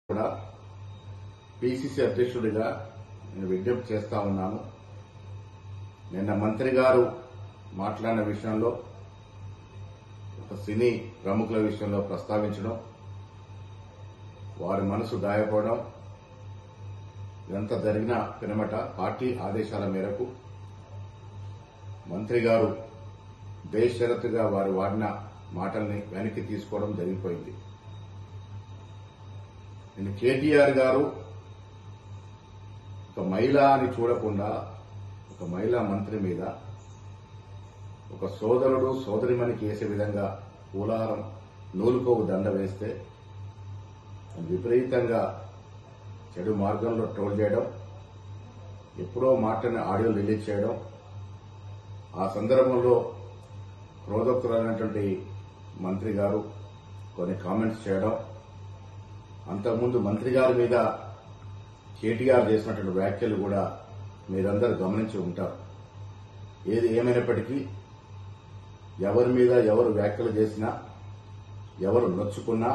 కూడా పిసిసి అధ్యక్షుడిగా నేను విజ్ఞప్తి చేస్తా ఉన్నాను. నిన్న మంత్రి గారు మాట్లాడిన విషయంలో ఒక సినీ ప్రముఖుల విషయంలో ప్రస్తావించడం, వారి మనసు గాయపడడం ఇదంతా జరిగిన పినమట పార్టీ ఆదేశాల మేరకు మంత్రి గారు బేషరతుగా వారు వాడిన మాటల్ని వెనక్కి తీసుకోవడం జరిగిపోయింది. నేను కేటీఆర్ గారు ఒక మహిళ అని చూడకుండా ఒక మహిళా మంత్రి మీద ఒక సోదరుడు సోదరిమణికి వేసే విధంగా పూలారం నూలుకోవు దండ వేస్తే విపరీతంగా చెడు మార్గంలో ట్రోల్ చేయడం, ఎప్పుడో మాటని ఆడియో రిలీజ్ చేయడం, ఆ సందర్భంలో క్రోధోక్తులైనటువంటి మంత్రి గారు కొన్ని కామెంట్స్ చేయడం, అంతకుముందు మంత్రి గారి మీద కేటీఆర్ చేసినటువంటి వ్యాఖ్యలు కూడా మీరందరూ గమనించి ఉంటారు. ఏది ఏమైనప్పటికీ ఎవరి మీద ఎవరు వ్యాఖ్యలు చేసినా, ఎవరు నొచ్చుకున్నా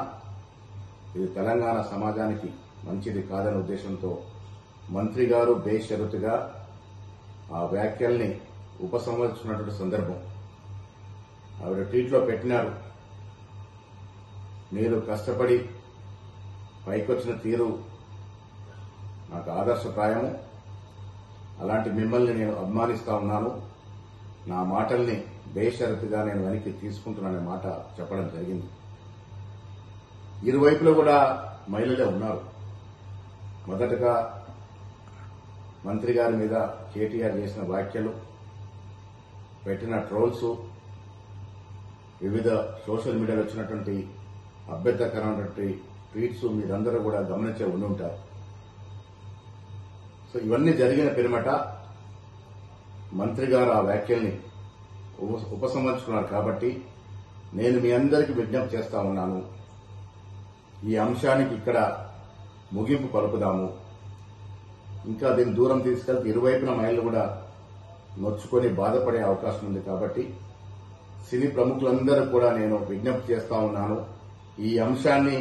ఇది తెలంగాణ సమాజానికి మంచిది కాదనే ఉద్దేశంతో మంత్రి గారు బేషరతుగా ఆ వ్యాఖ్యల్ని ఉపసంహరించుకున్నటువంటి సందర్భం. ఆవిడ ట్వీట్లో పెట్టినారు, మీరు కష్టపడి పైకొచ్చిన తీరు నాకు ఆదర్శప్రాయము, అలాంటి మిమ్మల్ని నేను అభిమానిస్తా ఉన్నాను, నా మాటల్ని బేషరతుగా నేను వెనక్కి తీసుకుంటున్నాననే మాట చెప్పడం జరిగింది. ఇరువైపులో కూడా మహిళలే ఉన్నారు. మొదటగా మంత్రి గారి మీద కేటీఆర్ చేసిన వ్యాఖ్యలు, పెట్టిన ట్రోల్స్, వివిధ సోషల్ మీడియాలో వచ్చినటువంటి అభ్యంతరకరమైనటువంటి ట్వీట్స్ మీరందరూ కూడా గమనించే ఉండి ఉంటారు. సో ఇవన్నీ జరిగిన పిరమట మంత్రి గారు ఆ వ్యాఖ్యల్ని ఉపసంహరించుకున్నారు. కాబట్టి నేను మీ అందరికీ విజ్ఞప్తి చేస్తా ఉన్నాను, ఈ అంశానికి ఇక్కడ ముగింపు పలుకుదాము. ఇంకా దీన్ని దూరం తీసుకెళ్తే ఇరువైపున మహిళలు కూడా నొచ్చుకొని బాధపడే అవకాశం ఉంది. కాబట్టి సినీ ప్రముఖులందరూ కూడా నేను విజ్ఞప్తి చేస్తా ఉన్నాను, ఈ అంశాన్ని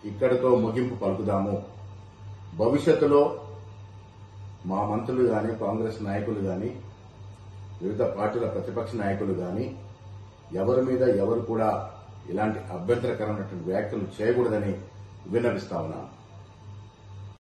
ఇక్కడితో ముగింపు పలుకుదాము. భవిష్యత్తులో మా మంత్రులు గాని, కాంగ్రెస్ నాయకులు గాని, వివిధ పార్టీల ప్రతిపక్ష నాయకులు గాని ఎవరి మీద ఎవరు కూడా ఇలాంటి అభ్యంతరకరమైనటువంటి వ్యాఖ్యలు చేయకూడదని విన్నవిస్తా ఉన్నాను.